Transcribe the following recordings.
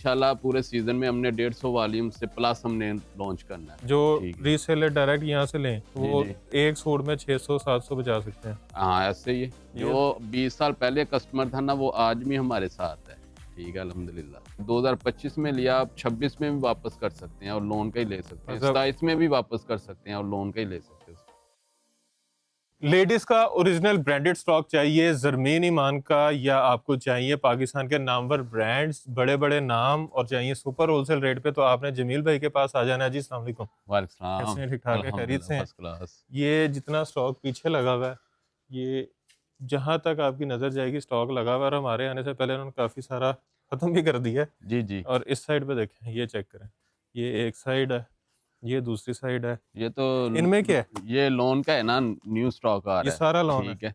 इंशाल्लाह पूरे सीजन में हमने 150 वॉल्यूम से प्लस हमने लॉन्च करना है। जो ठीक है। रीसेलर डायरेक्ट यहाँ से लें जी वो जी एक सूट में 600-700 बचा सकते हैं। हाँ, ऐसे ही है। जो 20 साल पहले कस्टमर था ना, वो आज भी हमारे साथ है। ठीक है, अल्हम्दुलिल्लाह। 2025 में लिया, आप 26 में भी वापस कर सकते हैं और लोन का ही ले सकते हैं, मतलब 27 में भी वापस कर सकते हैं और लोन का ही ले सकते हैं। लेडीज का ओरिजिनल ब्रांडेड स्टॉक चाहिए ज़रमीन ईमान का, या आपको चाहिए पाकिस्तान के नामवर ब्रांड्स, बड़े बड़े नाम, और चाहिए सुपर होलसेल रेट पे, तो आपने जमील भाई के पास आ जाना है। जी अस्सलाम वालेकुम। वालेकुम कैसे सलाम। हैं? ठीक ठाक है? खैरियत अल्हम्दुलिल्लाह से हैं? First class. ये जितना स्टॉक पीछे लगा हुआ है, ये जहाँ तक आपकी नज़र जाएगी स्टॉक लगा हुआ है, और हमारे आने से पहले उन्होंने काफ़ी सारा ख़त्म भी कर दिया है। जी जी और इस साइड पे देखें, ये चेक करें, ये एक साइड है, ये दूसरी साइड है। ये तो इनमें क्या है? ये लोन का है ना, न्यू स्टॉक आ ये रहा है। सारा लॉन है। ठीक है,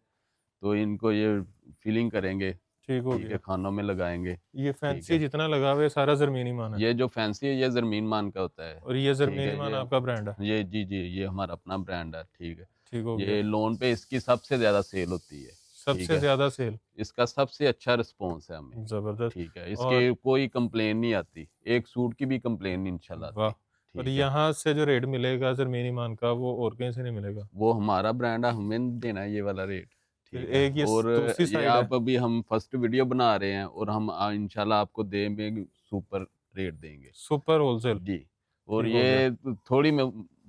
तो इनको ये फिलिंग करेंगे। ठीक हो ठीक है, गया। खानों में लगाएंगे। ये ठीक फैंसी है, जितना लगा हुआ है सारा ज़रमीनी मान है। ये जो फैंसी है ये ज़रमीन मान का होता है। और ये ठीक ज़रमीनी है, मान आपका ब्रांड है। ये जी जी ये हमारा अपना ब्रांड है। ठीक है, ठीक हो गया। ये लोन पे इसकी सबसे ज़्यादा सेल होती है। ठीक सबसे है, ज़्यादा सेल। इसका सबसे अच्छा रिस्पॉन्स है हमें। ज़बरदस्त। ठीक है, और इसकी कोई कंप्लेन नहीं आती, एक सूट की भी कंप्लेन नहीं इंशाल्लाह वाह! आती। और ठीक है, यहाँ से जो रेट मिलेगा ज़रमीनी मान का, वो और कहीं से नहीं मिलेगा। वो हमारा ब्रांड है, हमें देना है ये वाला रेट। फिर ठीक है, एक ये और दूसरी ये साइड है, आप अभी हम फर्स्ट वीडियो बना रहे हैं और हम इंशाल्लाह आपको देंगे सुपर रेट देंगे। Super wholesale. जी, और ठीक हो गया। ये थोड़ी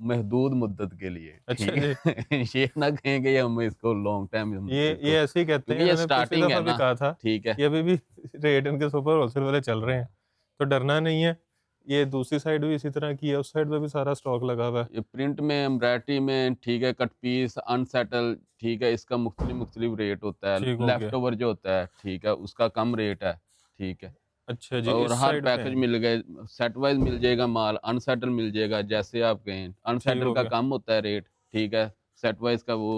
महदूद मुद्दत के लिए। अच्छा ठीक जी। है ये ना कहें कि हम इसको लॉन्ग टाइम हम ये इसको, ऐसे ही कहते हैं, क्योंकि ये इन्होंने पिछली स्टार्टिंग है दफ़ा भी ना। कहा था ठीक है, कि अभी भी रेट इनके सुपर होलसेल वाले चल रहे हैं, तो डरना नहीं है। ये दूसरी साइड भी इसी तरह की है, उस साइड पे भी सारा स्टॉक लगा हुआ है। ये प्रिंट में, एम्ब्रॉयडरी में, ठीक है, कट पीस, अनसेटल, ठीक है, इसका मुख्तलिफ मुख्तलिफ रेट होता है। ठीक हो लेफ्ट गया। ओवर जो होता है, ठीक है, उसका कम रेट है। ठीक है, अच्छा जी, और इस हर साइड पे पैकेज हैं। मिल गए, सेट वाइज मिल जाएगा माल, अनसेटल मिल जाएगा, जैसे आप कहें। ठीक अनसेटल हो का गया। कम होता है रेट। ठीक है, सेट वाइज का वो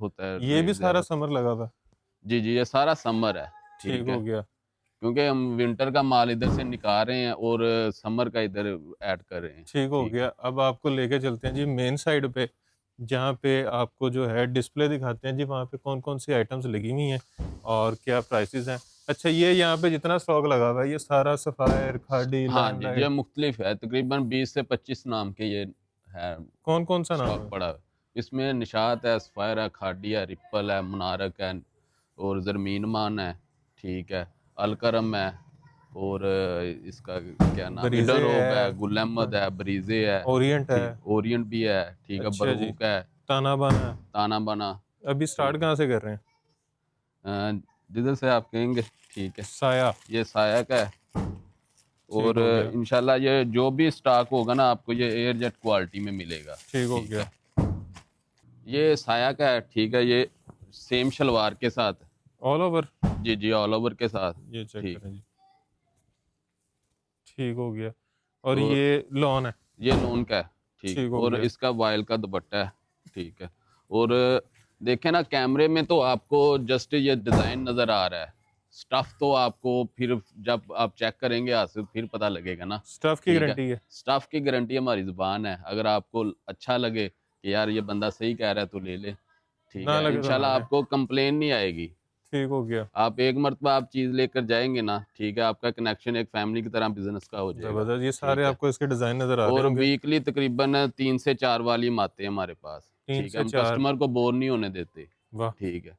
होता है ये भी रेट सारा ज़्यादा। समर लगा हुआ है। जी जी ये सारा समर है। ठीक ठीक हो है, गया। क्योंकि हम विंटर का माल इधर से निकाल रहे हैं और समर का इधर ऐड कर रहे हैं। ठीक हो ठीक गया। है, अब आपको लेके चलते हैं जी मेन साइड पे, जहाँ पे आपको जो है डिस्प्ले दिखाते हैं जी, वहाँ पे कौन-कौन सी आइटम्स लगी हुई हैं और क्या प्राइसेज़ हैं। अच्छा, ये यहाँ पे जितना स्टॉक लगा हुआ है, ये सारा सफ़ायर, खादी, हाँ जी, ये लाइमलाइट, मुख्तलिफ है, तकरीबन 20 से 25 नाम के ये है, कौन-कौन सा नाम स्टॉक है? पड़ा है। इसमें निशात है, सफ़ायर है, खाडी है, रिप्पल है, मुनारक है, और ज़रमीन मान है। ठीक है, अलकरम है, और इसका क्या नाम, बरीज़े हिडन रोब है, है, गुल अहमद है, बरीज़े है। ओरिएंट है। ठीक, ओरिएंट भी है। ठीक है, अच्छा जी, बरूक है, ताना बाना है। ताना बना। अभी ठीक स्टार्ट है, कहाँ से कर रहे हैं? जिधर से आप कहेंगे। ठीक है, साया। ये साया का है। ठीक और हो गया। इंशाल्लाह ये जो भी स्टॉक होगा ना, आपको ये एयरजेट क्वालिटी में मिलेगा। ठीक हो ठीक गया। है, ये साया का है। ठीक है, ये सेम शलवार के साथ। All over. जी जी ऑल ओवर के साथ। ये चेक ठीक करें है, जी। ठीक हो गया। और और ये लॉन है। ये लोन का है। ठीक है, ठीक हो और गया। इसका वायल का दुपट्टा है। ठीक है, और देखें ना कैमरे में तो आपको जस्ट ये डिज़ाइन नज़र आ रहा है, स्टफ़ तो आपको फिर जब आप चेक करेंगे हाथ से फिर पता लगेगा ना। स्टफ की ठीक है, गारंटी है। स्टफ़ की गारंटी हमारी ज़ुबान है, अगर आपको अच्छा लगे कि यार ये बंदा सही कह रहा है तो ले ले। ठीक ना है, लगे तो ना इंशाल्लाह लें। आपको कंप्लेन नहीं आएगी। ठीक हो गया। आप एक मरतबा आप चीज़ लेकर जाएंगे ना, ठीक है, आपका कनेक्शन एक फैमिली की तरह बिजनेस का हो जाएगा। ज़बरदस्त। ये सारे ठीक है, आपको इसके डिज़ाइन नज़र आ रहे और होंगे। वीकली तकरीबन 3 से 4 वॉल्यूम आते हैं हमारे पास। 3 ठीक है, से हम 4। कस्टमर को बोर नहीं होने देते। वाह! ठीक है,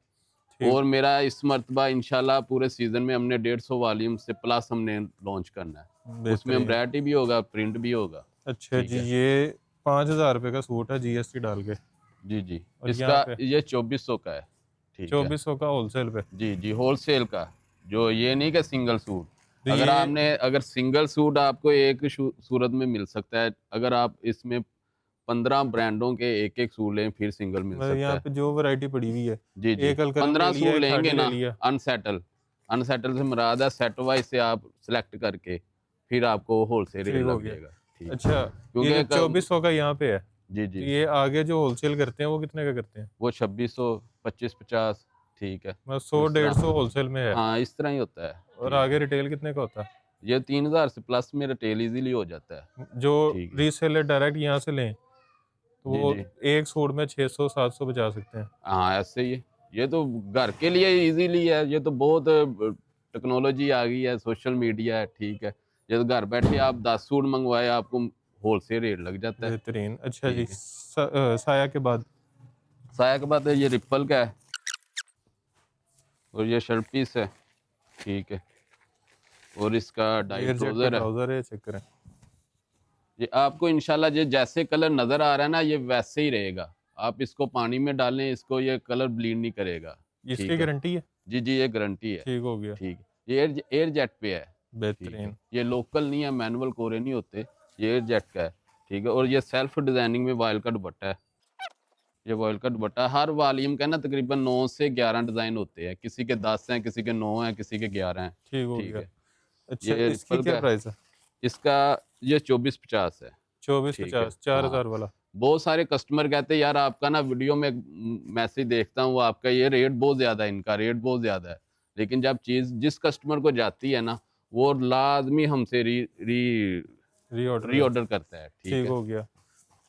ठीक। और मेरा इस मरतबा इंशाल्लाह पूरे सीज़न में हमने 150 वॉल्यूम से प्लस हमने लॉन्च करना है। उसमें बेहतरीन। एम्ब्रॉयडरी भी होगा, प्रिंट भी होगा। अच्छा ठीक जी, है, ये 5,000 रुपए का सूट है जीएसटी डाल के, जी, जी। और यहाँ इसका पे ये 2400 का है। ठीक है, 2400 का होलसेल पे। जी, जी, होलसेल का, जो ये नहीं कि सिंगल सूट। तो ये अगर सिंगल सूट आपको एक सूरत में मिल सकता है, अगर आप इसमें 15 ब्रांडों के एक-एक सूट लें फिर सिंगल मिल मतलब सकता यहाँ है। पे जो वैरायटी पड़ी हुई है, जी, जी। एक अलकरम ले 15 लिया, सूट एक लेंगे खादी ले ना लिया। अनसेटल, अनसेटल से मुराद है सेट वाइज़ से आप सेलेक्ट करके फिर आपको होलसेल रेट ठीक हो लग गया। जाएगा। ठीक है, अच्छा, ये क्योंकि जो क 2400 का यहाँ पे है, जी, तो जी। ये आगे जो होलसेल करते हैं वो कितने का करते हैं? वो 2600, 25-50। ठीक है, मतलब 100 इस तरह। 150 होलसेल में है, हाँ, इस तरह ही होता है। और ठीक आगे है, रिटेल कितने का होता ये 3000 से प्लस में रिटेल ईज़िली हो जाता है। है? जो ठीक है। रीसेलर डायरेक्ट यहाँ से लें, तो जी, वो जी। एक सूट में 600-700 बचा सकते हैं। हाँ, ऐसे ही है। ये तो घर के लिए ईज़िली है, ये तो बहुत टेक्नोलॉजी आ गई है, सोशल मीडिया है। ठीक है, जब घर बैठे आप 10 सूट मंगवाए आपको होलसेल रेट लग जाता है। बेहतरीन। अच्छा जी, ठीक है। साया के बाद साया के बाद ये रिपल का है और ये शर्ट पीस है। ठीक है। और इसका डाई एयरजेट पे ट्राउजर है। ट्राउजर है, चेक करें। ये आपको इंशाल्लाह ये जैसे कलर नजर आ रहा है ना ये वैसे ही रहेगा। आप इसको पानी में डालें, इसको ये कलर ब्लीड नहीं करेगा। इसकी ठीक है। गारंटी है? जी जी, ये गारंटी है। ठीक हो गया। ठीक है। ये एयर जेट पे है। ठीक है। बेहतरीन। ये लोकल नहीं है, मैनुअल कोरे नहीं होते, ये एयर जेट का है। ठीक है। और ये सेल्फ डिजाइनिंग में वॉयल का दुपट्टा है। ये वॉयल का दुपट्टा हर वॉल्यूम का ना तकरीबन 9 से 11 डिजाइन होते हैं, किसी के 10 हैं, किसी के 9 हैं, किसी के 11 हैं। ठीक हो ठीक गया। है। अच्छा, ये इसकी रिपल क्या का है। प्राइस है? इसका ये 2450 है। चौबीस ठीक है। पचास 4000 हाँ। वाला। बहुत सारे कस्टमर कहते हैं यार आपका ना वीडियो में मैसेज देखता हूँ आपका ये रेट बहुत ज़्यादा है, इनका रेट बहुत ज़्यादा है। लेकिन जब चीज़ जिस कस्टमर को जाती है ना वो लाजमी हमसे रीऑर्डर री का। ऑर्डर करता है। ठीक ठीक है। हो गया।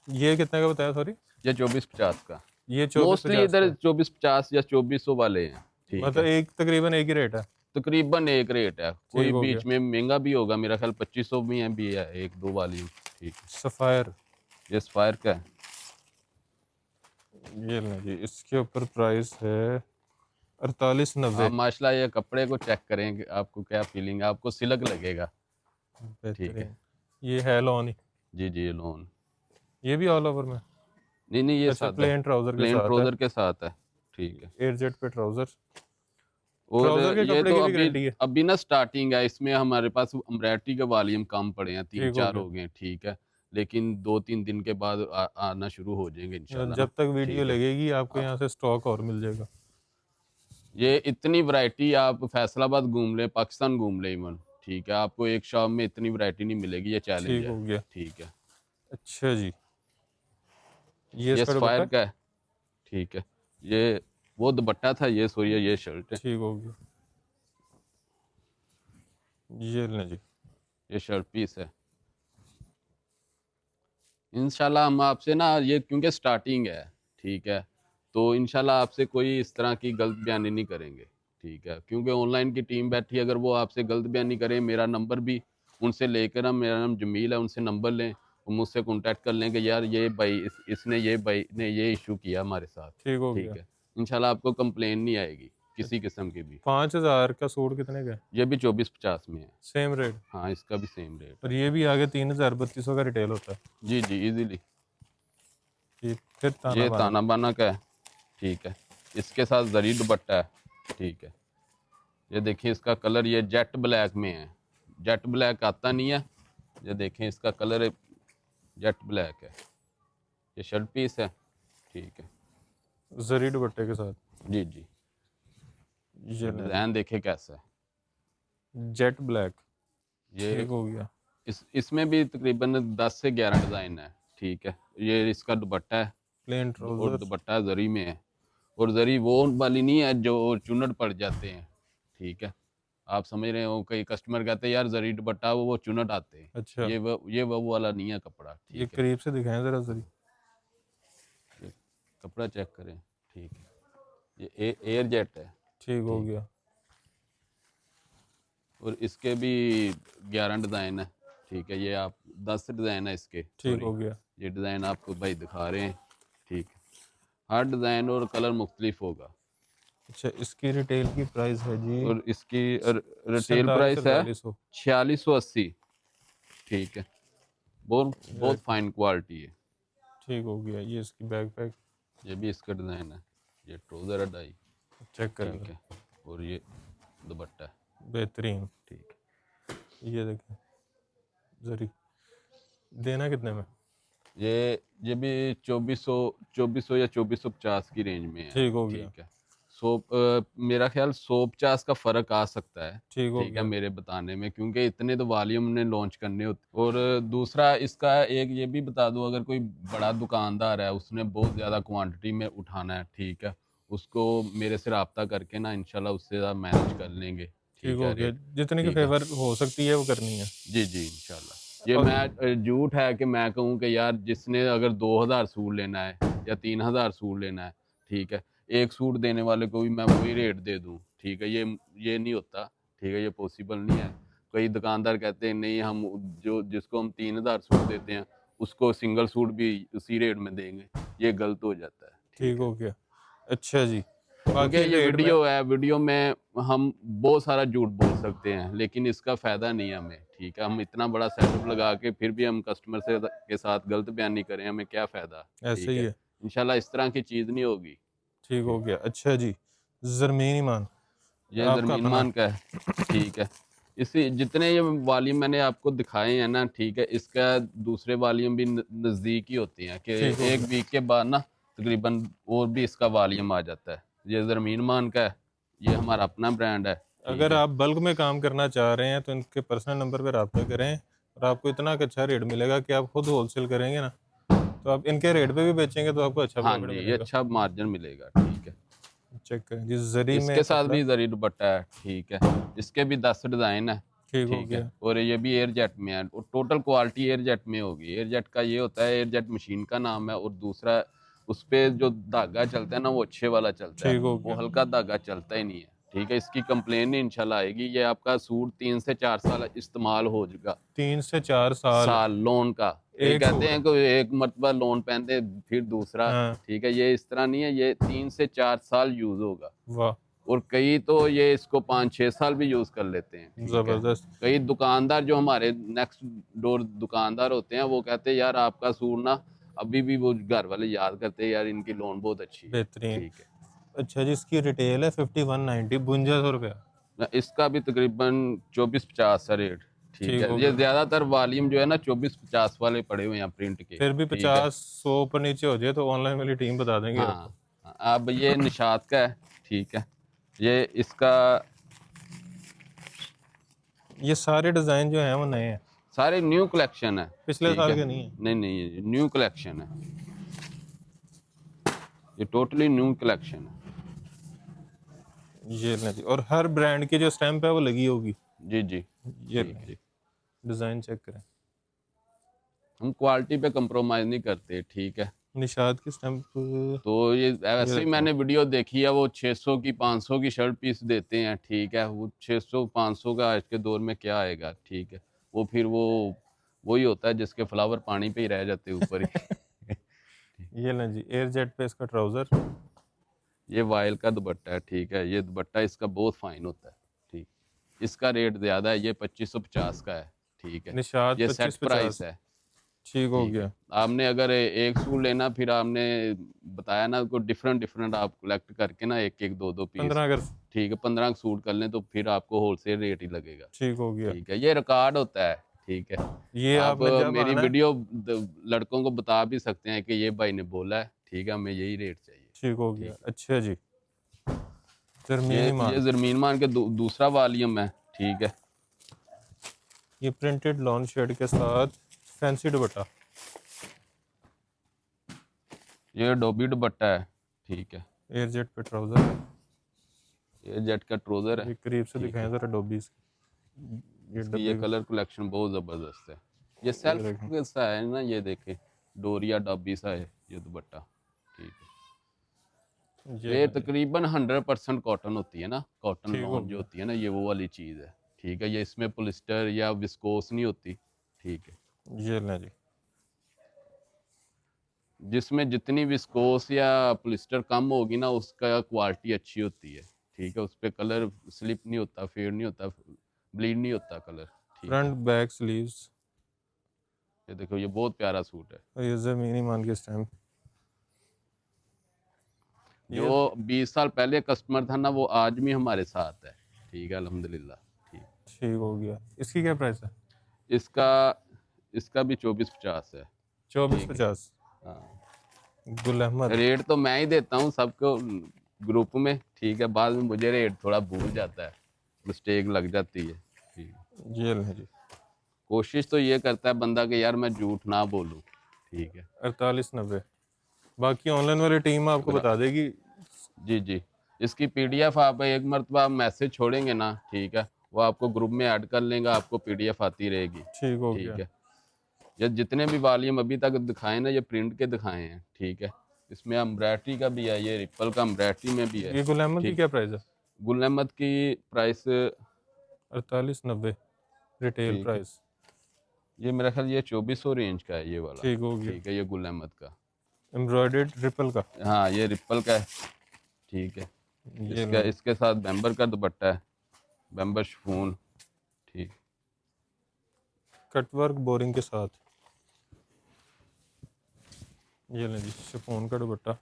ये कितने का बताया, सॉरी? ये 2450 का। ये चौबीस मोस्टली पचास इधर का 2450 या 2400 वाले हैं। ठीक मतलब है। एक तकरीबन एक ही रेट है। तकरीबन एक रेट है, ठीक कोई हो गया। बीच में महंगा भी होगा, मेरा ख्याल 2500 भी है एक दो वाली। ठीक है। सफ़ायर। ये स्पायर का है। ये लें जी, इसके ऊपर प्राइस है 4890। आप माशाल्लाह ये कपड़े को चेक करें कि आपको क्या फीलिंग है, आपको सिलक लगेगा। ठीक है। बेहतरीन। ये है लॉन ही? जी जी, ये लोन। ये भी ऑल ओवर में? नहीं नहीं, ये अच्छा, सादा है। प्लेन ट्राउजर के प्लेन साथ है। ट्राउजर के साथ है। ठीक है। एयरजेट पे ट्राउजर। और ट्राउजर के ये कपड़े तो की भी अभी गारंटी है? अभी ना स्टार्टिंग है, इसमें हमारे पास एम्ब्रॉयडरी के वॉल्यूम कम पड़े हैं, तीन ठीक हो चार गया। हो गए हैं। ठीक है। लेकिन 2-3 दिन के बाद आना शुरू हो जाएंगे इंशाल्लाह जब ना। तक वीडियो ठीक है। लगेगी आपको हाँ। यहाँ से स्टॉक और मिल जाएगा। ये इतनी वैरायटी आप फैसलाबाद घूम ले, पाकिस्तान घूम ले इवन। ठीक है। आपको एक शॉप में इतनी वैरायटी नहीं मिलेगी, ये चैलेंज ठीक है। हो गया। ठीक है। अच्छा जी, ये ये इसका स्पायर दुपट्टा? का है। ठीक है। ये वो दुपट्टा था, ये सोरिया ये शर्ट है। ठीक हो गया। ये लें जी। ये शर्ट पीस है। इंशाल्लाह हम आपसे ना ये क्योंकि स्टार्टिंग है। ठीक है। तो इंशाल्लाह आपसे कोई इस तरह की गलत बयानी नहीं करेंगे। ठीक है। क्योंकि ऑनलाइन की टीम बैठी है, अगर वो आपसे गलत बयानी करें, मेरा नंबर भी उनसे लेकर हम, मेरा नाम जमील है, उनसे नंबर लें और मुझसे कांटेक्ट कर लें कि यार ये भाई इसने ये भाई ने ये इशू किया हमारे साथ। ठीक हो ठीक गया। है। इंशाल्लाह आपको कंप्लेन नहीं आएगी किसी किस्म की भी। 5000 का सूट कितने का है? ये भी 2450 में है। Same rate? हाँ, इसका भी सेम रेट और है। ये भी आगे 3000 3200 का रिटेल होता है? जी जी, इजीली। ठीक, फिर ताना ये बाना। ताना बाना का है। ठीक है। इसके साथ जरी दुपट्टा है। ठीक है। ये देखिए इसका कलर ये जेट ब्लैक में है, जेट ब्लैक आता नहीं है। ये देखें इसका कलर जेट ब्लैक है। ये शर्ट पीस है। ठीक है। जरी दुपट्टे के साथ। जी जी। ये लें। डिज़ाइन देखे कैसा है। Jet black. ये ठीक हो गया। इसमें भी तकरीबन 10 से 11 डिज़ाइन है। ठीक है। ये इसका दुपट्टा है प्लेन और ट्राउजर। दुपट्टा जरी में है। और जरी वो वाली नहीं है जो चुनट पड़ जाते हैं। ठीक है। आप समझ रहे हो, कई कस्टमर कहते हैं यार जरी दुपट्टा वो चुनट आते हैं। अच्छा, ये वो वाला नहीं है कपड़ा। ये ठीक है। करीब से दिखाएं जरा जरी। ये कपड़ा चेक करें। ठीक है। ये एयर जेट है। ठीक हो ठीक। गया। और इसके भी 11 डिज़ाइन है। ठीक है। ये आप 10 डिज़ाइन है इसके। ठीक सॉरी, हो गया। ये डिज़ाइन आपको भाई दिखा रहे हैं। ठीक है। हर डिज़ाइन और कलर मुख्तलिफ होगा। अच्छा, इसकी रिटेल की प्राइस है जी और इसकी रिटेल 47 प्राइस है 4800। 4680। ठीक है। बहुत बहुत फाइन क्वालिटी है। ठीक हो गया। ये इसकी बैक पैक ये भी इसका डिज़ाइन है। ये ट्राउज़र है डाई। चेक करें। ठीक है। और ये दुपट्टा है। बेहतरीन। ठीक है। ये देखें जरी। देना कितने में? ये भी 2400 या 2450 की रेंज में है। ठीक हो गया। ठीक है। मेरा ख्याल 150 का फ़र्क आ सकता है। ठीक हो ठीक है, गया। मेरे बताने में, क्योंकि इतने तो वॉल्यूम ने लॉन्च करने होते। और दूसरा इसका एक ये भी बता दूं, अगर कोई बड़ा दुकानदार है उसने बहुत ज़्यादा क्वांटिटी में उठाना है। ठीक है। उसको मेरे से रब्ता करके ना इंशाल्लाह उससे ज़्यादा मैनेज कर लेंगे। ठीक ठीक हो है गया। रेट। जितनी की ठीक है। फेवर हो सकती है वो करनी है। जी जी, इंशाल्लाह। ये और मैं झूठ है कि मैं कहूँ कि यार जिसने अगर 2000 सूट लेना है या 3000 सूट लेना है, ठीक है, एक सूट देने वाले को भी मैं वही रेट दे दूँ। ठीक है। ये नहीं होता। ठीक है। ये पॉसिबल नहीं है। कई दुकानदार कहते हैं नहीं हम जो जिसको हम 3000 सूट देते हैं उसको सिंगल सूट भी उसी रेट में देंगे, ये गलत हो जाता है। ठीक हो गया। अच्छा जी, क्योंकि बाकी ये रेट में वीडियो है, वीडियो में हम बहुत सारा झूठ बोल सकते हैं लेकिन इसका फायदा नहीं है हमें, ठीक है। हम इतना बड़ा सेटअप लगा के फिर भी हम कस्टमर से के साथ गलत बयानी करें, हमें क्या फायदा, ऐसे ठीक ही है। है। इंशाल्लाह इस तरह की चीज़ नहीं होगी। ठीक हो गया। अच्छा जी, ज़रमीन ईमान ये आपका ज़रमीन अपना। मान का है, ठीक है। इसी जितने ये वॉल्यूम मैंने आपको दिखाए हैं ना, ठीक है, इसका दूसरे वॉल्यूम भी नज़दीक ही होती हैं कि ठीक हो एक गया। वीक के बाद ना तकरीबन और भी इसका वॉल्यूम आ जाता है। ये ज़रमीन मान का है, ये हमारा अपना ब्रांड है, ठीक अगर है। आप बल्क में काम करना चाह रहे हैं तो इनके पर्सनल नंबर पर रब्ता करें और आपको इतना अच्छा रेट मिलेगा कि आप खुद होलसेल करेंगे ना तो आप इनके रेट पे भी बेचेंगे तो आपको अच्छा हाँ प्रॉफिट जी, ये मिलेगा। अच्छा मार्जिन मिलेगा, ठीक है। चेक करें जी, जरी में इसके साथ कपड़ा। भी जरी दुपट्टा है, ठीक है। इसके भी 10 डिज़ाइन है, ठीक हो ठीक है। गया। और ये भी एयर जेट में है और टोटल क्वालिटी एयर जेट में होगी। एयर जेट का ये होता है, एयर जेट मशीन का नाम है और दूसरा उस पे जो धागा चलता है ना वो अच्छे वाला चलता है, ठीक हो वो गया। हल्का धागा चलता ही नहीं है, ठीक है। इसकी कंप्लेन नहीं इंशाल्लाह आएगी। ये आपका सूट 3 से 4 साल इस्तेमाल हो जाएगा, 3 से 4 साल साल लोन का। कई एक कहते सूट हैं है। कि एक मरतबा लोन पहनते फिर दूसरा, हाँ। ठीक है। ये इस तरह नहीं है, ये 3 से 4 साल यूज होगा वाह, और कई तो ये इसको 5-6 साल भी यूज कर लेते हैं, ठीक है। जबरदस्त। कई दुकानदार जो हमारे नेक्स्ट डोर दुकानदार होते हैं वो कहते हैं यार आपका सूट ना अभी भी वो घर वाले याद करते हैं यार इनकी लोन बहुत अच्छी है, बेहतरीन। ठीक है। अच्छा जी, इसकी रिटेल है 5190, 5200 रुपया। इसका भी तकरीबन 24-50 है रेट, ठीक ठीक है। हो ये गया। ज्यादातर वॉल्यूम जो है ना 24-50 वाले पड़े हुए हैं प्रिंट के, फिर भी ठीक है। 50-100 पर नीचे हो जाए तो ऑनलाइन वाली टीम बता देंगे आपको। हाँ, अब ये निशात का है, ठीक है। ये इसका ये सारे डिज़ाइन जो हैं वो नए हैं, सारे न्यू कलेक्शन है, पिछले ठीक साल है। के नहीं है। नहीं नहीं, ये न्यू कलेक्शन है, ये टोटली न्यू कलेक्शन है। ये लें जी, और हर ब्रांड की जो स्टैंप है वो लगी होगी। जी जी, ये ठीक लें, जी। डिज़ाइन चेक करें। हम क्वालिटी पे कंप्रोमाइज़ नहीं करते, ठीक है। निशात की स्टैंप। तो ये ये वैसे ही देखें। मैंने वीडियो देखी है, वो 600 की 500 की शर्ट पीस देते हैं, ठीक है। वो 600-500 का आज के दौर में क्या आएगा, ठीक है। वो फिर वो वही होता है जिसके फ्लावर पानी पे ही रह जाते हैं ऊपर ही। ये लें जी, एयर जेट पे इसका ट्राउज़र। ये वाइल का दुपट्टा है, ठीक है। ये दुपट्टा इसका बहुत फाइन होता है, ठीक। इसका रेट ज़्यादा है, ये 2550 का है, ठीक है। निशात ये सेट 25-50। प्राइस है, ठीक हो ठीक है। गया। आपने अगर एक सूट लेना फिर आपने बताया ना को डिफरेंट डिफरेंट आप कलेक्ट करके ना एक एक दो दो पीस, 15 अगर। ठीक है, 15 सूट कर लें तो फिर आपको होलसेल रेट ही लगेगा, ठीक हो गया। ठीक है। ये रिकॉर्ड होता है, ठीक है। ये आप आपने जब मेरी आना है। वीडियो लड़कों को बता भी सकते हैं कि ये भाई ने बोला है, ठीक है, हमें यही रेट चाहिए, ठीक हो गया। ठीक अच्छा जी, है। जरमीनी ये मान। जरमीन मान के दूसरा वॉल्यूम है, ठीक है। ये प्रिंटेड लॉन शेड के साथ फैंसी दुपट्टा। ये डोबी दुपट्टा है, ठीक है। एयर जेट पे ट्राउज़र है। ये जेट का ट्रोजर है, ये करीब से ठीक दिखाएं है। जरा डोबीज। ये इसकी ये डब्बे कलर कलेक्शन बहुत ज़बरदस्त है। ये ये सेल्फ देखें। सा है ना, ये देखें डोरिया डब्बी सा है ये दुपट्टा, ठीक है। ये लें जी। तकरीबन 100% कॉटन होती है ना, कॉटन ठीक हो लॉन जो गया। होती है ना, ये वो वाली चीज़ है, ठीक है। ये इसमें पोलिस्टर या विस्कोस नहीं होती, ठीक है। ये लें जी। जिसमें जितनी विस्कोस या पोलिस्टर कम होगी ना उसका क्वालिटी अच्छी होती है, ठीक है। उस पर कलर स्लिप नहीं होता, फेड नहीं होता, ब्लीड नहीं होता कलर, ठीक है। Front back sleeves. ये देखो ये बहुत प्यारा सूट है। और ये ज़मीनी मान के स्टैम्प। जो 20 साल पहले कस्टमर था ना वो आज भी हमारे साथ है, ठीक है, अल्हम्दुलिल्लाह, ठीक। ठीक हो गया। इसकी क्या प्राइस है? इसका इसका भी 2450 है, ठीक है। 24-50। हाँ, गुल अहमद। रेट तो मैं ही देता हूँ सबको ग्रुप में, ठीक है। बाद में मुझे रेट थोड़ा भूल जाता है, मिस्टेक लग जाती है, ठीक है। ये लें जी, कोशिश तो ये करता है बंदा कि यार मैं झूठ ना बोलूँ, ठीक है। 48-90। बाकी ऑनलाइन वाली टीम आपको अगर बता देगी। जी जी, इसकी पीडीएफ आप एक मरतबा मैसेज छोड़ेंगे ना, ठीक है, वो आपको ग्रुप में ऐड कर लेंगे, आपको पीडीएफ आती रहेगी, ठीक हो ठीक गया। है। ये जितने भी वॉल्यूम अभी तक दिखाए ना ये प्रिंट के दिखाए हैं, ठीक है। इसमें एम्ब्रॉयडरी का भी है, ये रिपल का एम्ब्रॉयडरी में भी है, ये गुल अहमद की ठीक। क्या प्राइस है? गुल अहमद की प्राइस 48-90। रिटेल ठीक है, प्राइस ये मेरा ख्याल ये 2400 रेंज का है ये वाला। ठीक हो गया। ठीक है, ये गुल अहमद का। एम्ब्रॉयडर्ड रिपल का, हाँ, ये रिपल का है। ठीक है, ये इसका लें। इसके साथ बैम्बर का दुपट्टा है, बैम्बर शिफॉन। ठीक, कटवर्क बोरिंग के साथ, ये लें जी शिफॉन का दुपट्टा।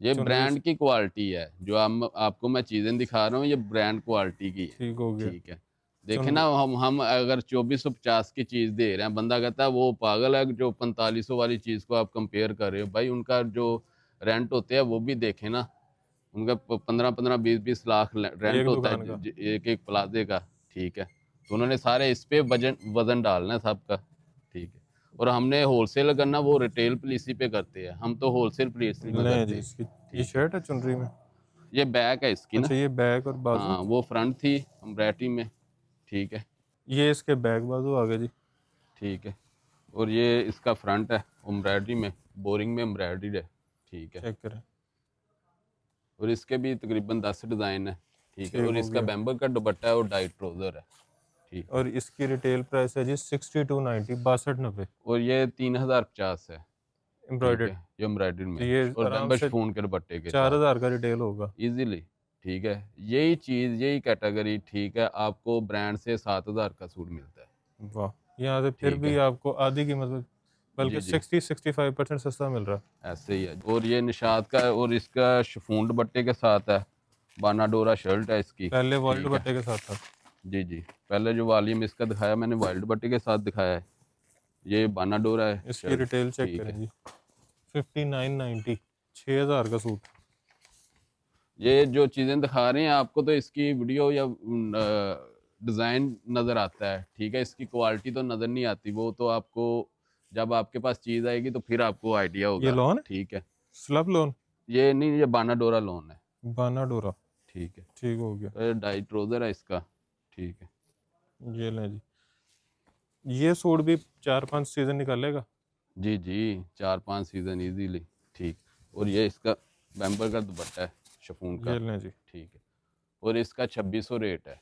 ये चुनरी ब्रांड की क्वालिटी है, जो आपको मैं चीज़ें दिखा रहा हूँ, ये ब्रांड क्वालिटी की है। ठीक हो गया। ठीक है, देखे चुनरी ना, हम अगर 2450 की चीज़ दे रहे हैं, बंदा कहता है वो पागल है जो 4500 वाली चीज़ को आप कंपेयर कर रहे हो। भाई उनका जो रेंट होते हैं वो भी देखे ना, उनका 15-15, 20-20 लाख रेंट एक होता दुकान है का, एक एक प्लाजे का। ठीक है, तो उन्होंने सारे इस पे वजन वजन डालना है सबका। ठीक है, और हमने होलसेल करना, वो रिटेल पॉलिसी पे करते हैं, हम तो होलसेल पॉलिसी में लें करते जी हैं। इसकी। ये ठीक है, शर्ट है चुनरी में, ये बैक है इसकी ना। अच्छा ये बैक और बाजू, हाँ, वो फ्रंट थी एम्ब्रॉयडरी में। ठीक है। ये इसके बैक बाजू आ गए जी। ठीक है, और ये इसका फ्रंट है एम्ब्रॉयडरी में, बोरिंग में एम्ब्रॉयडरी है। ठीक है, चेक करें, और इसके भी तकरीबन 10 डिज़ाइन है। ठीक है, ठीक और हो इसका गया। बैम्बर का दुपट्टा है और डाइट ट्राउज़र है। ठीक है, और इसकी रिटेल प्राइस है जी 6290, 6290 और ये 3050 है। ठीक एम्ब्रॉयडर्ड। है, ये एम्ब्रॉयडरी तो में, ये और आराम बैम्बर से शिफॉन के दुपट्टे के साथ 4000 का रिटेल होगा इजीली। ठीक है, यही चीज़, यही कैटेगरी, ठीक है, आपको ब्रांड से 7000 का सूट मिलता है। वाह, यहाँ से फिर ठीक भी है, आपको आधी कीमत में, बल्कि जी जी, 60-65% सस्ता मिल रहा है। ऐसे ही है। और ये निशात का है, और इसका शिफॉन दुपट्टे के साथ है, बाना डोरा शर्ट है इसकी। पहले वर्ल्ड ठीक है, दुपट्टे के साथ था। जी जी, पहले जो वॉल्यूम इसका दिखाया मैंने वाइल्ड दुपट्टे के साथ दिखाया है, ये बाना डोरा है इसकी शर्ट। रिटेल चेक ठीक करें है, जी, 5990, 6000 का सूट। ये जो चीज़ें दिखा रहे हैं आपको, तो इसकी वीडियो या डिज़ाइन नज़र आता है। ठीक है, इसकी क्वालिटी तो नज़र नहीं आती, वो तो आपको जब आपके पास चीज़ आएगी तो फिर आपको आइडिया ये होगा। लोन है, ठीक है, स्लब लोन, ये नहीं, ये बाना डोरा लोन है। बाना डोरा। ठीक है, ठीक हो गया, तो ये डाई ट्राउज़र है इसका। ठीक है, ये लें जी। ये सूट भी 4-5 सीजन निकालेगा। जी जी, 4-5 सीज़न इजीली। ठीक, और ये इसका बैम्बर का दुपट्टा है शिफॉन का। ये लें जी, ठीक है, और इसका 2600 रेट है।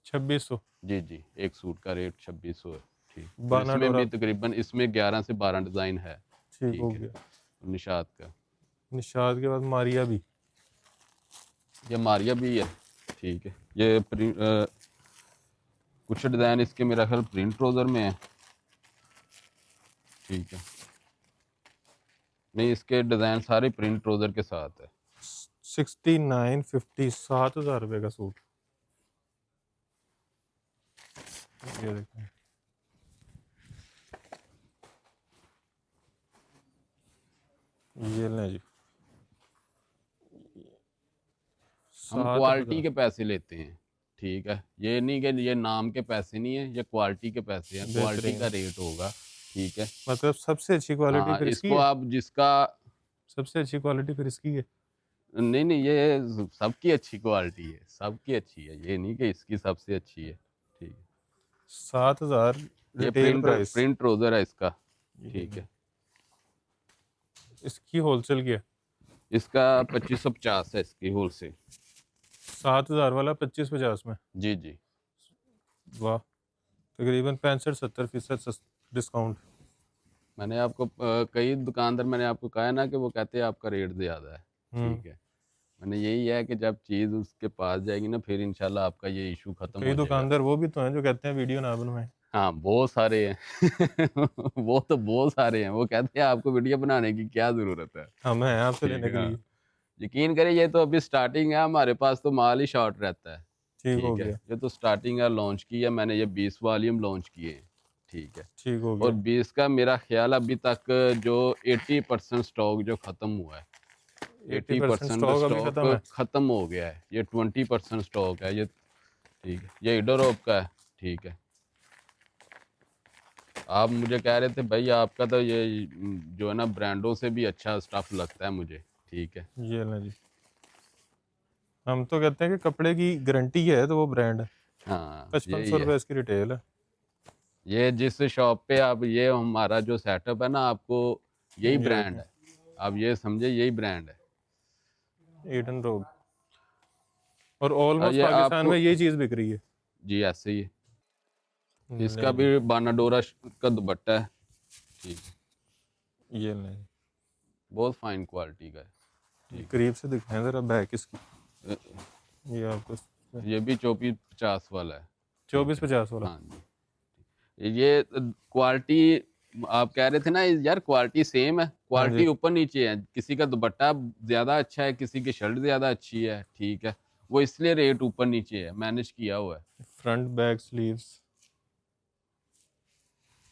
2600, जी जी, एक सूट का रेट 2600 है। ठीक, और बाना इसमें डोरा। भी तकरीबन इसमें 11 से 12 डिज़ाइन है। ठीक हो ठीक है, गया। निशात का, निशाद के बाद मारिया भी, ये मारिया भी है। ठीक है, ये कुछ डिज़ाइन इसके मेरा ख्याल प्रिंट ट्राउज़र में है। ठीक है, नहीं, इसके डिज़ाइन सारे प्रिंट ट्राउज़र के साथ है। 6950, 7000 रुपये का सूट। ये देखें, ये लें जी, हम 7000। क्वालिटी के पैसे लेते हैं। ठीक है, ये नहीं कि ये नाम के पैसे नहीं है, ये क्वालिटी के पैसे हैं, क्वालिटी का बेहतरीन, रेट होगा। ठीक है, मतलब सबसे अच्छी क्वालिटी हाँ, फिर इसकी इसको है, आप जिसका, सबसे अच्छी क्वालिटी फिर इसकी है। नहीं नहीं, ये सबकी अच्छी क्वालिटी है, सबकी अच्छी है, ये नहीं कि इसकी सबसे अच्छी है। ठीक है, 7000 ये retail print price. Print trouser है इसका। ठीक है, इसकी होलसेल की है, इसका 2550 है इसकी होलसेल। 7000 वाला 25-50 में। जी जी, वाह, तकरीबन 65-70% डिस्काउंट। मैंने आपको कई दुकानदार, मैंने आपको कहा है ना कि वो कहते हैं आपका रेट ज़्यादा है। हम्म, ठीक है, मैंने यही है कि जब चीज़ उसके पास जाएगी ना, फिर इंशाल्लाह आपका ये इशू ख़त्म कई हो जाएगा। दुकानदार वो भी तो हैं जो कहते हैं वीडियो ना बनवाएं। हाँ, बहुत सारे हैं वो तो बहुत सारे हैं, वो कहते हैं आपको वीडियो बनाने की क्या ज़रूरत है। हम हैं आपसे ठीक लेने है, के लिए। हाँ, यकीन करिए, ये तो अभी स्टार्टिंग है, हमारे पास तो माल ही शॉर्ट रहता है। ठीक हो ठीक है, गया, ये तो स्टार्टिंग है, लॉन्च की है मैंने, ये 20 वॉल्यूम लॉन्च किए हैं। ठीक है, ठीक हो और गया। 20 का मेरा ख्याल अभी तक जो 80% स्टॉक जो ख़त्म हुआ है, 80% 80% स्टॉक अभी स्टॉक खत्म है। ख़त्म हो गया है, ये 20% स्टॉक है ये। ठीक है, ये इडोरोप का है। ठीक है, आप मुझे कह रहे थे भाई आपका तो ये जो है ना ब्रांडों से भी अच्छा स्टफ लगता है मुझे। ठीक है, ये लें जी, हम तो कहते हैं कि कपड़े की गारंटी है तो वो ब्रांड है। हाँ, 5500 यही है। रुपये इसकी रिटेल है। ये जिस शॉप पे आप, ये हमारा जो सेटअप है ना, आपको यही ये ब्रांड देखें, है, आप ये समझे, यही ब्रांड है। ईडन रोड, और ऑलमोस्ट ये पाकिस्तान आपको, में यही चीज़ बिक रही है। जी ऐसे ही है। इसका नहीं, भी बानाडोरा का दुपट्टा है। ठीक, ये नहीं, बहुत फाइन क्वालिटी का है। ठीक करीब से दिखाएं जरा बैक इसकी। है। ये आपको ये भी 2450 वाला है। ठीक 2450 वाला। हाँ जी, ये क्वालिटी आप कह रहे थे ना यार, क्वालिटी सेम है, हाँ जी, क्वालिटी ऊपर नीचे है। किसी का दुपट्टा ज्यादा अच्छा है, किसी की शर्ट ज्यादा अच्छी है। ठीक है, वो इसलिए रेट ऊपर नीचे है, मैनेज किया हुआ है। Front back sleeves.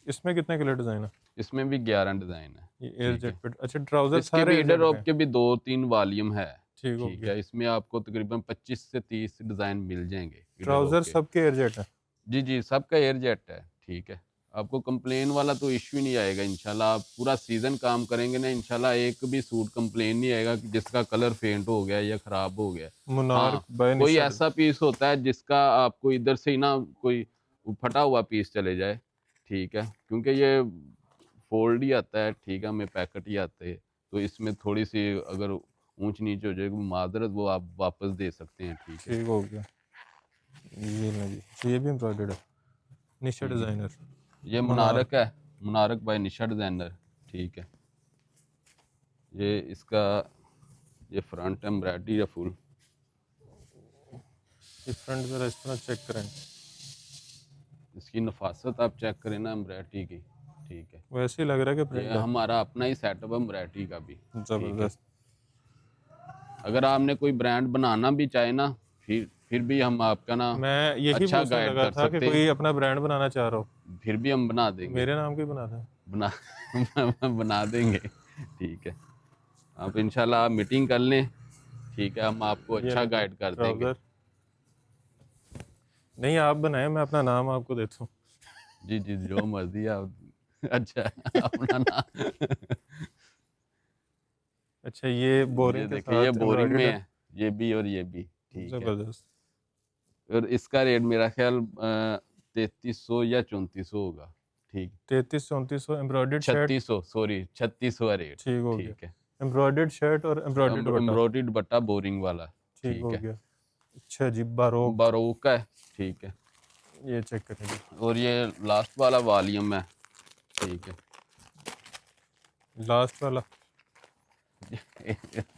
इसमें कितने कलर डिजाइन है? इसमें भी 11 डिजाइन है। ये एयर ठीक जेट है, पे, अच्छा ट्राउजर इसके सारे भी एयर जेट पे इडर हैं। के भी 2-3 वॉल्यूम है। ठीक हो ठीक गया। है, इसमें आपको तकरीबन 25 से 30 डिजाइन मिल जाएंगे इडर ट्राउजर के। सबके एयर जेट है। जी जी, सबका एयर जेट है। ठीक है, आपको कंप्लेन वाला तो इश्यू नहीं आएगा इंशाल्लाह। आप पूरा सीजन काम करेंगे ना इंशाल्लाह, एक भी सूट कंप्लेन नहीं आएगा कि जिसका कलर फेंट हो गया या खराब हो गया। मुनार्क हाँ, बाय कोई निशा। ऐसा पीस होता है जिसका आपको इधर से ही ना कोई फटा हुआ पीस चले जाए। ठीक है, क्योंकि ये फोल्ड ही आता है। ठीक है, हमें पैकेट ही आते हैं, तो इसमें थोड़ी सी अगर ऊंच नीचे हो जाएगी माजरत, वो आप वापस दे सकते हैं। ठीक है। ठीक हो गया। ये नहीं, ये भी एम्ब्रॉयडर्ड है, निशा डिजाइनर। ये मुनार मुनारक है, मुनारक बाय निशा डिजाइनर। ठीक है, ये इसका ये फ्रंट एम्ब्रॉयडरी है फुल। ये फ्रंट जरा इस तरह चेक करें। इसकी नफासत आप चेक करें ना एम्ब्रॉयडरी की। ठीक है, वैसे ही लग रहा है कि ये प्रिंट है। हमारा अपना ही सेटअप है एम्ब्रॉयडरी का भी। ठीक है, जबरदस्त। अगर आपने कोई ब्रांड बनाना भी चाहे ना, फिर भी हम आपका ना मैं यही अच्छा पूछने गाइड लगा कर था कि सकते कोई हैं। अपना ब्रांड बनाना चाह रहा हो फिर भी हम बना तो देंगे, मेरे नाम की बना दें। बना बना देंगे। ठीक है, आप इंशाल्लाह आप मीटिंग कर लें। ठीक है, हम आपको ये अच्छा लें गाइड कर देंगे। ट्राउजर। नहीं आप बनाए, मैं अपना नाम आपको देता हूँ। जी जी, जो मर्जी आप। अच्छा, अपना नाम। अच्छा ये ये बोरिंग के देखिए, ये साथ बोरिंग में एम्ब्रॉयडर्ड है। है, ये भी और ये भी। ठीक है, जबरदस्त। और इसका रेट मेरा ख्याल 3300 या 3400 होगा। ठीक, 3300 3400 एम्ब्रॉयडर्ड शर्ट। 3600, सॉरी 3600 है रेट। ठीक हो गया। ठीक है, एम्ब्रॉयडर्ड शर्ट और एम्ब्रॉयडर्ड दुपट्टा। एम्ब्रॉयडरी दुपट्टा बोरिंग वाला। ठीक ठीक हो है, गया। अच्छा जी बारोक। बारोक का है। ठीक है, ये चेक करें जी। और ये लास्ट वाला वॉल्यूम है। ठीक है, लास्ट वाला।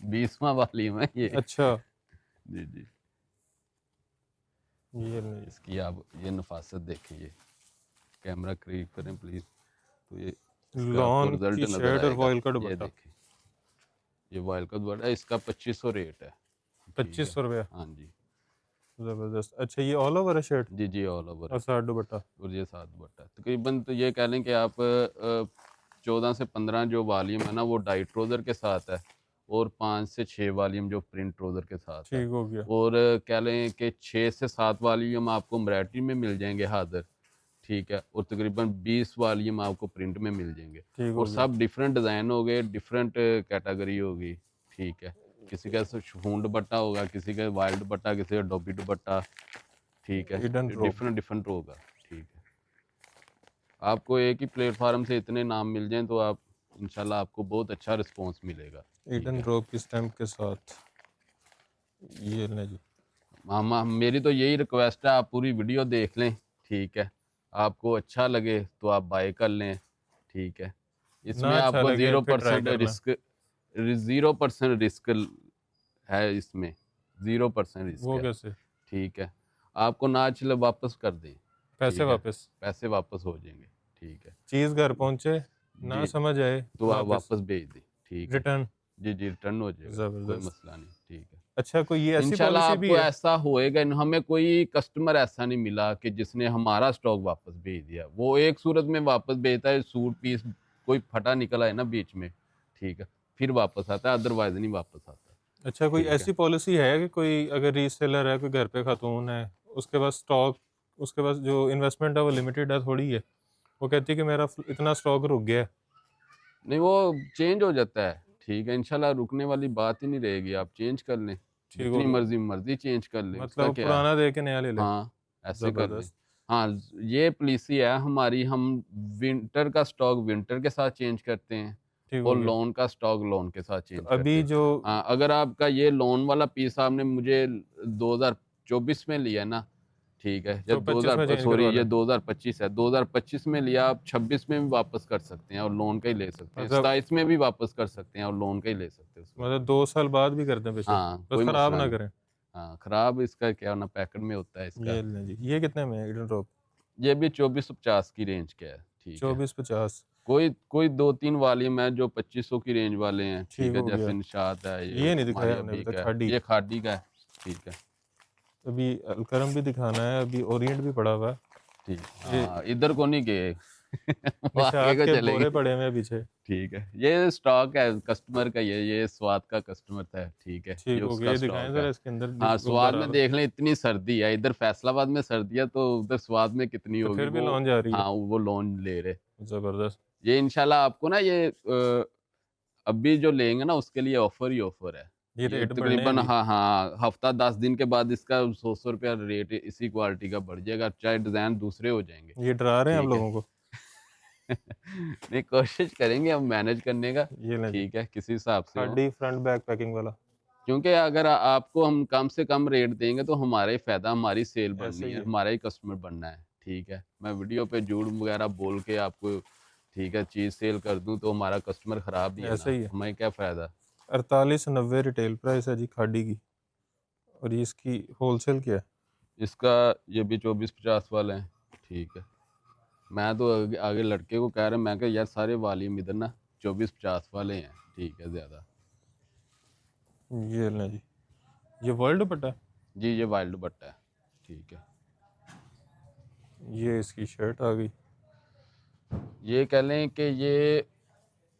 20वां वॉल्यूम है ये। अच्छा जी जी, ये नहीं। इसकी आप ये नफासत देखें, ये कैमरा करीब करें प्लीज, तो ये इसका आपको लॉन रिजल्ट की नजर शर्ट और आएगा। वॉयल का ये दुपट्टा। देखें, ये वॉयल का दुपट्टा, इसका 2500 रेट है। ठीक है, 2500 रुपया। हाँ जी। जबरदस्त। अच्छा ये ऑल ओवर है शर्ट जी जी, ऑल ओवर और है। साथ दुपट्टा। और ये साथ दुपट्टा तकरीबन, तो ये कह लें कि आप 14 से 15 जो वॉल्यूम है ना वो डाई ट्रोज़र के साथ है, और 5 से 6 वॉल्यूम जो प्रिंट ट्रोज़र के साथ है। ठीक हो गया। और कह लें कि 6 से 7 वॉल्यूम आपको एम्ब्रॉयडरी में मिल जाएंगे हाजिर। ठीक है, और तकरीबन 20 वॉल्यूम आपको प्रिंट में मिल जाएंगे। ठीक हो और गया। सब डिफरेंट डिज़ाइन हो गए, डिफरेंट कैटेगरी होगी। ठीक है, किसी का शिफॉन दुपट्टा होगा, किसी का वाइल्ड दुपट्टा, किसी का डोबी दुपट्टा। ठीक है, हिडन रोप। डिफरेंट डिफरेंट होगा। ठीक है, आपको एक ही प्लेटफार्म से इतने नाम मिल जाएं तो आप इंशाल्लाह आपको बहुत अच्छा रिस्पांस मिलेगा। ठीक ईडन है, रोप की स्टैम्प के साथ। ये लें जी। मेरी तो यही रिक्वेस्ट है, आप पूरी वीडियो देख लें। ठीक है, आपको अच्छा लगे तो आप बाय कर लें। ठीक है, ना इसमें अच्छा आपको लगे फिर ट्राई करना। 0% रिस्क है इसमें, 0% रिस्क वो है। कैसे? ठीक है, आपको ना चले वापस कर दें। पैसे ठीक है, वापस? पैसे वापस हो जाएंगे। ठीक है चीज़ घर पहुंचे ना जी, समझ आए तो आप वापस वापस भेज दें। ठीक है, रिटर्न। जी जी, रिटर्न हो जाएगा, कोई जबरदस्त। मसला नहीं। ठीक है, अच्छा कोई ये ऐसी इंशाल्लाह पॉलिसी भी आपको है? ऐसा होएगा। हमें कोई कस्टमर ऐसा नहीं मिला कि जिसने हमारा स्टॉक वापस भेज दिया। वो एक सूरत में वापस भेजता है, सूट पीस कोई फटा निकला है ना बीच में, ठीक है, फिर वापस आता है, अदरवाइज नहीं वापस आता। अच्छा कोई ठीक है, ऐसी पॉलिसी है कि कोई अगर रीसेलर है, कोई घर पे खातून है, उसके पास स्टॉक, उसके पास जो इन्वेस्टमेंट है वो लिमिटेड है, थोड़ी है, वो कहती है कि मेरा इतना स्टॉक रुक गया है। नहीं वो चेंज हो जाता है। ठीक है, इंशाल्लाह रुकने वाली बात ही नहीं रहेगी, आप चेंज कर लें, ठीक हो जितनी गया। मर्जी मर्जी चेंज कर लें, उसका मतलब क्या है। पुराना दे के नया ले ले। हाँ, ऐसे कर लें। ज़बरदस्त। हाँ, ये पॉलिसी है हमारी, हम विंटर का स्टॉक विंटर के साथ चेंज करते हैं, ठीक हो और गया। लोन का स्टॉक लोन के साथ तो चेंज करते अभी हैं। जो हाँ, अगर आपका ये लोन वाला पीस आपने मुझे 2024 में लिया ना, ठीक है। तो या 25 में 2000 चेंज सॉरी करवा ये लें। 2025 है, 2025 में लिया आप 26 में भी वापस कर सकते हैं और लोन का ही ले सकते हैं, मतलब 27 में भी वापस कर सकते हैं और लोन का ही ले सकते हैं उसमें। मतलब 2 साल बाद भी कर दें बेशक, हाँ बस कोई खराब मसला ना नहीं। करें। हाँ खराब इसका क्या ना पैकेट में होता है इसका। ये लें जी, ये कितने में है ईडन ड्रॉप? ये भी 2450 की रेंज का है। ठीक है। 24-50। कोई कोई 2-3 वॉल्यूम है जो 2500 की रेंज वाले हैं। ठीक ठीक है, हो जैसे गया। निशात है, ये ये नहीं हमारी दिखाया हमने अभी अभी तक, का है, खाड़ी। ये खादी का है। ठीक है। अभी अलकरम भी दिखाना है, अभी ओरिएंट भी पड़ा हुआ है। ठीक। ये हाँ इधर को नहीं गए वो आगे निशात को के चलेंगे। बोरे पड़े हुए हैं पीछे। ठीक है, ये स्टॉक है कस्टमर का, ये स्वाद का कस्टमर था। ठीक है, ये ठीक हो गया, उसका ये दिखाएं स्टॉक है। जरा इसके अंदर हाँ स्वाद गुब्बारा में वाला। देख लें, इतनी सर्दी है इधर फैसलाबाद में, सर्दी है तो उधर स्वाद में कितनी तो होगी फिर भी वो। लॉन जा रही है। हाँ वो लोन ले रहे। जबरदस्त। ये इंशाल्लाह आपको ना ये अभी जो लेंगे ना उसके लिए ऑफर ही ऑफर है। ये ये रेट बढ़ने हैं तकरीबन अभी। हाँ हाँ हफ्ता 10 दिन के बाद इसका 100 रुपया रेट इसी क्वालिटी का बढ़ जाएगा, चाहे डिजाइन दूसरे हो जाएंगे। ये डरा रहे हैं हम ठीक है। लोगों को। नहीं कोशिश करेंगे हम मैनेज करने का। ये लें जी, ठीक है, किसी हिसाब से हो, खाड़ी फ्रंट बैक पैकिंग वाला। क्योंकि अगर आपको हम कम से कम रेट देंगे तो हमारा ही फायदा, हमारी सेल ऐसे बढ़नी ही है, है। हमारा ही कस्टमर बनना है। ठीक है, मैं वीडियो पे झूठ वगैरह बोल के आपको ठीक है चीज़ सेल कर दूं तो हमारा कस्टमर खराब ही है ऐसे ना, ही है। हमें क्या फ़ायदा। 4890 रिटेल प्राइस है जी खाड़ी की। और ये इसकी होलसेल क्या है? इसका ये भी 2450 वाले हैं। ठीक है। मैं तो आगे लड़के को कह रहा मैं कहा यार सारे वॉल्यूम इधर ना 2450 वाले हैं। ठीक है, ज़्यादा। ये लें जी, ये वर्ल्ड दुपट्टा है। जी ये वाइल्ड बट्टा है। ठीक है। ये इसकी शर्ट आ गई। ये कह लें कि ये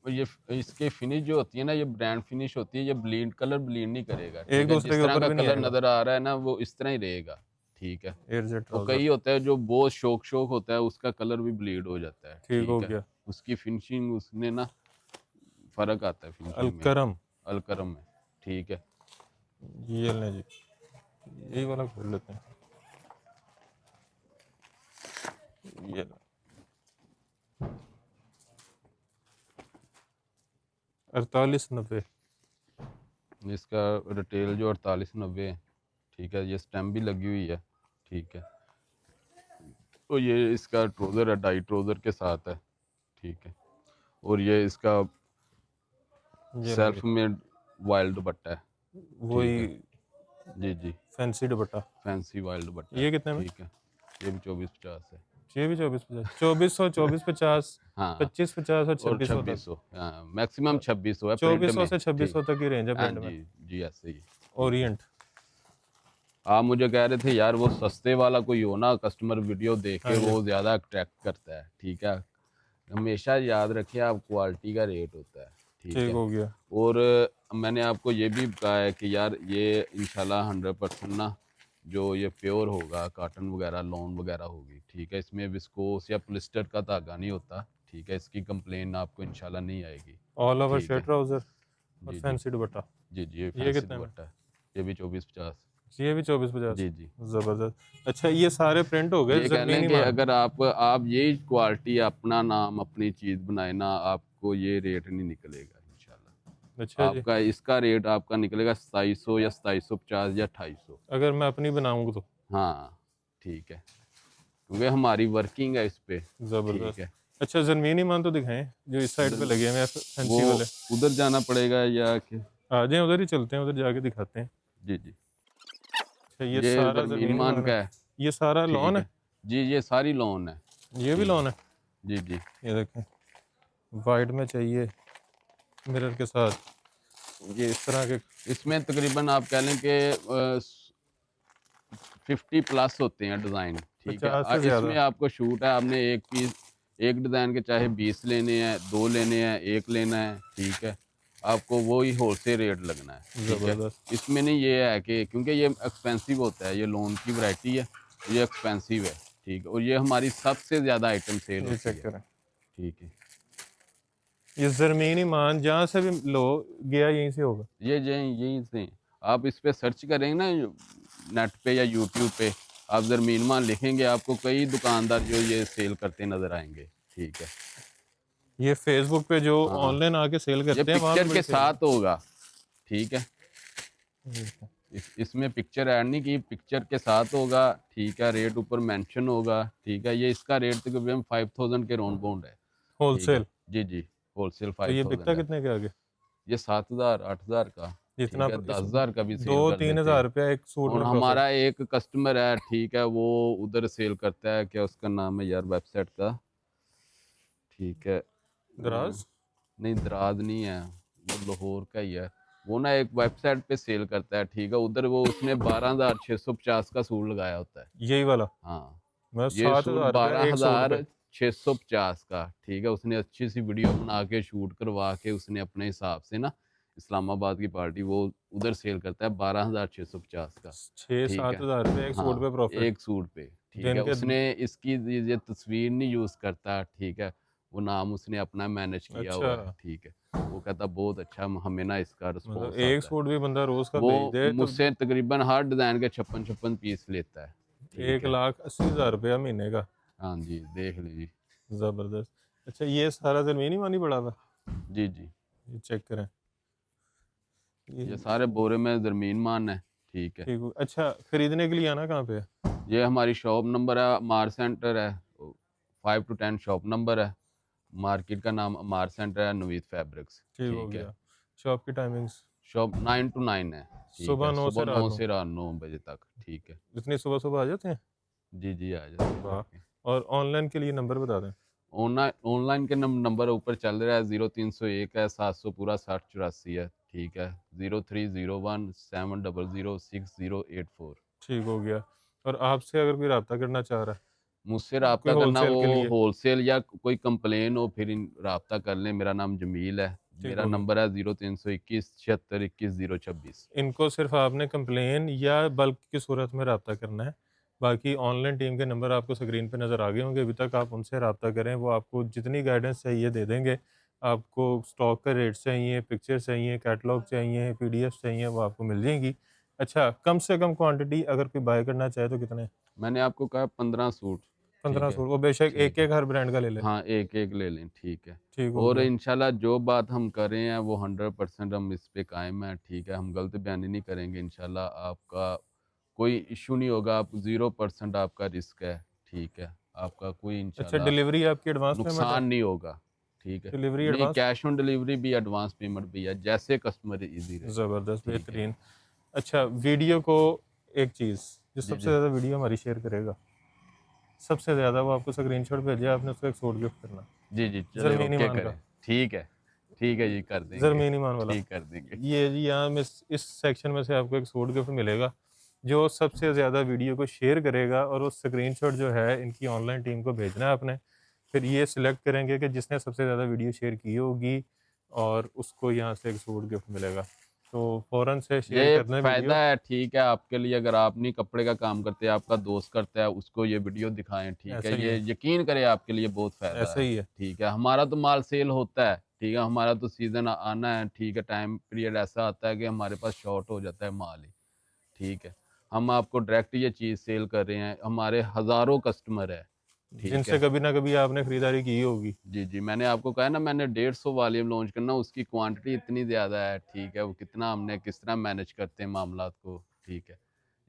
इसके फिनिश जो होती है ना, ये ब्रांड फिनिश होती है, ये ब्लीड कलर ब्लीड नहीं करेगा। एक ठीक है, दूसरे जिस के तरह ऊपर का भी नहीं कलर आएगा। नज़र आ रहा है ना वो इस तरह ही रहेगा। ठीक है। एयरजेट और ट्राउजर। कई होता है जो बहुत शौक शौक होता है उसका कलर भी ब्लीड हो जाता है। ठीक हो ठीक है। गया। उसकी फिनिशिंग उसमें ना फ़र्क आता है फिनिशिंग में, अलकरम। अलकरम में। ठीक है। ये लें जी, यही वाला खोल लेते हैं। ये लें। 4890। इसका रिटेल जो 4890 है। ठीक है, ये स्टैम्प भी लगी हुई है। ठीक है। तो ये इसका ट्रोज़र है, डाई ट्रोज़र के साथ है। ठीक है। और ये इसका ये लें जी, सेल्फ मेड वाइल्ड दुपट्टा है। वही ठीक है। जी जी, fancy dupatta. Fancy wild dupatta ये है। कितने में? ठीक है। ये भी 2450 है। ये भी 2450, 2400, 2450, हाँ 2550 और और 2600 तक। 2600, हाँ मैक्सिमम 2600 है प्रिंट 2400 में। से ठीक। 2600 तक की रेंज है हाँ प्रिंट में। जी जी ऐसे ही। ठीक है। ओरिएंट। आप मुझे कह रहे थे यार वो सस्ते वाला कोई हो ना, कस्टमर वीडियो देख हाँ के जी, वो ज़्यादा अट्रैक्ट करता है। ठीक है। हमेशा याद रखिए आप क्वालिटी का रेट होता है। ठीक ठीक है। हो गया। और मैंने आपको ये भी बताया कि यार ये इंशाल्लाह 100% ना जो ये प्योर होगा, कॉटन वगैरह लॉन वगैरह होगी। ठीक है, इसमें विस्कोस या पॉलिस्टर का धागा नहीं होता। ठीक है, इसकी कंप्लेन आपको इंशाल्लाह नहीं आएगी। ऑल ओवर ठीक शर्ट है। ट्राउजर और जी जी फैंसी दुपट्टा। जी जी, ये ये फैंसी कितने में? दुपट्टा है। ये भी 2450। ये भी 2450। जी जी। जबरदस्त। अच्छा, ये सारे प्रिंट हो गए ये कह लें जरमीनी कि माल। अगर आप यही क्वालिटी अपना नाम अपनी चीज़ बनाए ना, आपको ये रेट नहीं निकलेगा इंशाल्लाह। अच्छा जी, आपका इसका रेट आपका निकलेगा 2700 या 2750 या 2800। अगर मैं अपनी बनाऊंगा तो। हाँ ठीक है, क्योंकि हमारी वर्किंग है इस पे। ठीक जबरदस्त। है। अच्छा, जरमीनी माल तो दिखाएं जो इस साइड पे लगे हुए हैं वो फैंसी वाले। उधर जाना पड़ेगा या कि आ जाए, उधर ही चलते हैं, उधर जाके दिखाते हैं। जी जी। अच्छा, ये ये सारा जरमीन जरमीनी मान माल का है। है। ये सारा लॉन ठीक है। है। जी ये सारी लोन है। ये भी ठीक लॉन है। है। जी जी। ये देखें, वाइट में चाहिए मिरर के साथ। ये इस तरह के। इसमें तकरीबन आप कह लें कि 50+ होते हैं डिज़ाइन। ठीक है। 50 से इसमें ज्यादा। आपको छूट है, आपने एक पीस एक डिज़ाइन के चाहे 20 लेने हैं, 2 लेने हैं, 1 लेना है। ठीक है, आपको वो ही होलसेल रेट लगना है। ठीक है। जबरदस्त। इसमें नहीं ये है कि क्योंकि ये एक्सपेंसिव होता है, ये लोन की वैरायटी है, ये एक्सपेंसिव है। ठीक है। और ये हमारी सबसे ज़्यादा आइटम सेल ये होती चेक है। करें, ठीक है। ये जरमीनी मान जहाँ से भी लो गया यहीं से होगा। ये यहीं से आप इस पे सर्च करेंगे ना नेट पे या यूट्यूब पे, आप ज़रमीन मान लिखेंगे आपको कई दुकानदार जो ये सेल करते नज़र आएंगे। ठीक है। ये फेसबुक पे जो हाँ ऑनलाइन आके सेल ये करते हैं वहाँ पे पिक्चर बड़ी के सेल है। साथ होगा। ठीक है। इसमें पिक्चर ऐड नहीं की, पिक्चर के साथ होगा, ठीक है। रेट ऊपर मेंशन होगा, ठीक है। ये इसका रेट तकरीबन 5000 के राउंड बाउंड है, ठीक है। होलसेल? जी जी, होलसेल तो ये 5000 बिकता है। कितने के आगे? ये 7000 8000 का, जितना ठीक है। इस 10,000 का भी दो सेल कर तीन देते हैं। हजार रुपया एक सूट और में प्रॉफिट। हमारा एक कस्टमर है, ठीक है, वो उधर सेल करता है, क्या उसका नाम है यार वेबसाइट का, ठीक है। दराज? नहीं, दराज नहीं है, वो लाहौर का ही है। वो ना एक वेबसाइट पे सेल करता है, ठीक है। उधर वो उसने 12,650 का सूट लगाया होता है। यही वाला? हाँ, मैं ये सात सूट हजार रुपया बारह एक सूट पे। हजार 650 का, ठीक है। उसने अच्छी सी वीडियो बना के शूट करवा के उसने अपने हिसाब से ना, इस्लामाबाद की पार्टी, वो उधर सेल करता है 12,650 का, छः ठीक सात है। हजार रुपया एक सूट हाँ, पे प्रॉफिट। एक सूट पे, ठीक दिन है। के। उसने इसकी ये तस्वीर नहीं यूज करता, ठीक है। वो नाम उसने अपना मैनेज किया अच्छा, हुआ है, ठीक है। वो कहता बहुत अच्छा, हमें ना इसका मतलब रिस्पॉन्स एक आता है। सूट भी बंदा रोज का वो बेच दे तो मुझसे तकरीबन हर डिजाइन के 56 पीस लेता है, ठीक एक है। लाख अस्सी हजार रुपया महीने का। हाँ जी, देख लीजिए। जबरदस्त। अच्छा, ये सारा जमीन ही मानी पड़ा हुआ जी जी, है? ये चेक करें। ये ये सारे बोरे में जरमीन मान है, ठीक है। ठीक हो। अच्छा, खरीदने के लिए आना कहाँ पे है? ये हमारी शॉप नंबर है, मार सेंटर है, 5 to 10 शॉप नंबर है। मार्केट का नाम मार सेंटर है, नवीद फैब्रिक्स, ठीक हो ठीक है। गया। शॉप की टाइमिंग्स? शॉप 9 to 9 है, ठीक सुबह है। 9 सुबह से रात 9 9? से रात 9 बजे तक, ठीक है। इतनी सुबह सुबह आ जाते हैं? जी जी, आ जाते वाह। हैं। और ऑनलाइन के लिए नंबर बता दें। ऑनलाइन ऑनलाइन के नंबर ऊपर चल रहा है, 0301 है, 700 पूरा 6084 है, ठीक है। 0301 700 6084। ठीक हो गया। और आपसे अगर कोई रब्ता करना चाह रहा मुझसे है कोई रब्ता करना, होलसेल वो के लिए? होलसेल या कोई कंप्लेन हो, फिर रब्ता कर लें। मेरा नाम जमील है, ठीक मेरा हो गया। नंबर है 0321 76 21 026। इनको सिर्फ आपने कंप्लेन या बल्क की सूरत में रब्ता करना है। बाकी ऑनलाइन टीम के नंबर आपको स्क्रीन पे नज़र आ गए होंगे, अभी तक आप उनसे रब्ता करें, वो आपको जितनी गाइडेंस चाहिए दे देंगे। आपको स्टॉक का रेट चाहिए, पिक्चर चाहिए, कैटलॉग चाहिए, पीडीएफ चाहिए, वो आपको मिल जाएंगी। अच्छा, कम से कम क्वांटिटी अगर कोई बाय करना चाहे तो कितने? मैंने आपको कहा 15 सूट, 15 ठीक है। सूट? वो बेशक एक ठीक है, एक हर ब्रांड का ले ले। हाँ, एक एक ले लें, ठीक है। ठीक हो और गया। इंशाल्लाह जो बात हम कर रहे हैं वो 100% हम इस पे कायम है, ठीक है। हम गलत बयानी नहीं करेंगे, इंशाल्लाह आपका कोई इशू नहीं होगा। आप 0% आपका रिस्क है, ठीक है। आपका कोई अच्छा, इंशाल्लाह डिलीवरी आपकी एडवांस पेमेंट है? नुकसान नहीं होगा, ठीक है। डिलीवरी नहीं, एडवांस? कैश ऑन डिलीवरी भी, एडवांस पेमेंट भी है, जैसे कस्टमर इजी रहे, ज़बरदस्त, ठीक है। बेहतरीन। अच्छा, वीडियो को एक चीज़ जो जी सबसे जी ज़्यादा वीडियो हमारी शेयर करेगा, सबसे ज़्यादा, वो आपको स्क्रीनशॉट भेजे, आपने उसको एक सूट गिफ्ट करना। जी जी, चले ज़रमीन ओके ईमान का। करें, ठीक है। ठीक है जी, कर देंगे, ज़रमीन ईमान वाला। ठीक कर देंगे। ये जी, यहाँ में इस सेक्शन में से आपको एक सूट गिफ्ट मिलेगा। जो सबसे ज़्यादा वीडियो को शेयर करेगा और वो स्क्रीनशॉट जो है इनकी ऑनलाइन टीम को भेजना है आपने। फिर ये सिलेक्ट करेंगे कि जिसने सबसे ज़्यादा वीडियो शेयर की होगी, और उसको यहाँ से एक सूट गिफ्ट मिलेगा। तो फ़ौरन से शेयर ये करना है फायदा वीडियो। है, ठीक है, आपके लिए। अगर आप नहीं कपड़े का काम करते, आपका दोस्त करता है, उसको ये वीडियो दिखाएं, ठीक है। ऐसा ही ये है, यकीन करें, आपके लिए बहुत फायदा ऐसा है, ही है। ठीक है। हमारा तो माल सेल होता है, ठीक है। हमारा तो सीजन आना है, ठीक है। टाइम पीरियड ऐसा आता है कि हमारे पास शॉर्ट हो जाता है माल ही, ठीक है। हम आपको डायरेक्ट ये चीज़ सेल कर रहे हैं, हमारे हज़ारों कस्टमर है, ठीक जिनसे है। कभी ना कभी आपने खरीदारी की होगी। जी जी, मैंने आपको कहा ना, मैंने 150 वॉल्यूम लॉन्च करना, उसकी क्वांटिटी इतनी ज़्यादा है, ठीक है। वो कितना हमने किस तरह मैनेज करते हैं मामलात को, ठीक है।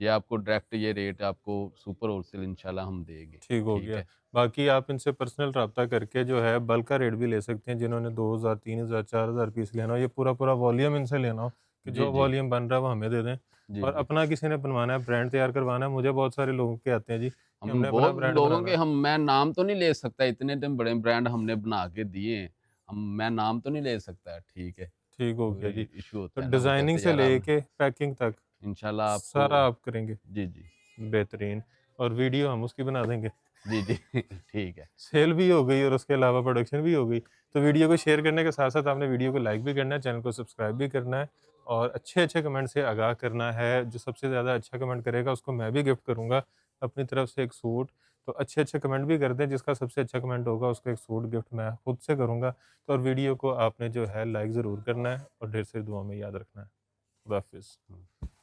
ये आपको डायरेक्ट ये रेट आपको सुपर होलसेल इंशाल्लाह हम देंगे, ठीक हो ठीक गया। है। बाकी आप इनसे पर्सनल रब्ता करके जो है बल्क का रेट भी ले सकते हैं। जिन्होंने 2000 3000 4000 पीस लेना हो, ये पूरा पूरा वॉल्यूम इनसे लेना हो कि जी जो जी वॉल्यूम बन रहा है वो हमें दे दें। जी और जी, अपना किसी ने बनवाना है, ब्रांड तैयार करवाना है, मुझे बहुत सारे लोगों के आते हैं जी कि हम हमने अपना बहुत ब्रांड लोगों बनाना के, है। हम मैं नाम तो नहीं ले सकता, इतने तो बड़े ब्रांड हमने बना के दिए हैं। मैं नाम तो नहीं ले सकता, ठीक है। ठीक हो गया जी। कोई इशू तो होता है ना, वो डिज़ाइनिंग कहते हैं से यार हम, लेके पैकिंग तक इंशाल्लाह आपको। सारा आप करेंगे? जी जी बेहतरीन। और वीडियो हम उसकी बना देंगे। जी जी ठीक है। सेल भी हो गई और उसके अलावा प्रोडक्शन भी हो गई। तो वीडियो को शेयर करने के साथ साथ आपने वीडियो को लाइक भी करना है, चैनल को सब्सक्राइब भी करना है, और अच्छे अच्छे कमेंट से आगाह करना है। जो सबसे ज़्यादा अच्छा कमेंट करेगा उसको मैं भी गिफ्ट करूँगा अपनी तरफ से एक सूट। तो अच्छे अच्छे कमेंट भी कर दें, जिसका सबसे अच्छा कमेंट होगा उसको एक सूट गिफ्ट मैं खुद से करूँगा। तो और वीडियो को आपने जो है लाइक ज़रूर करना है और ढेर सारी दुआ में याद रखना है। खुदा हाफिज़।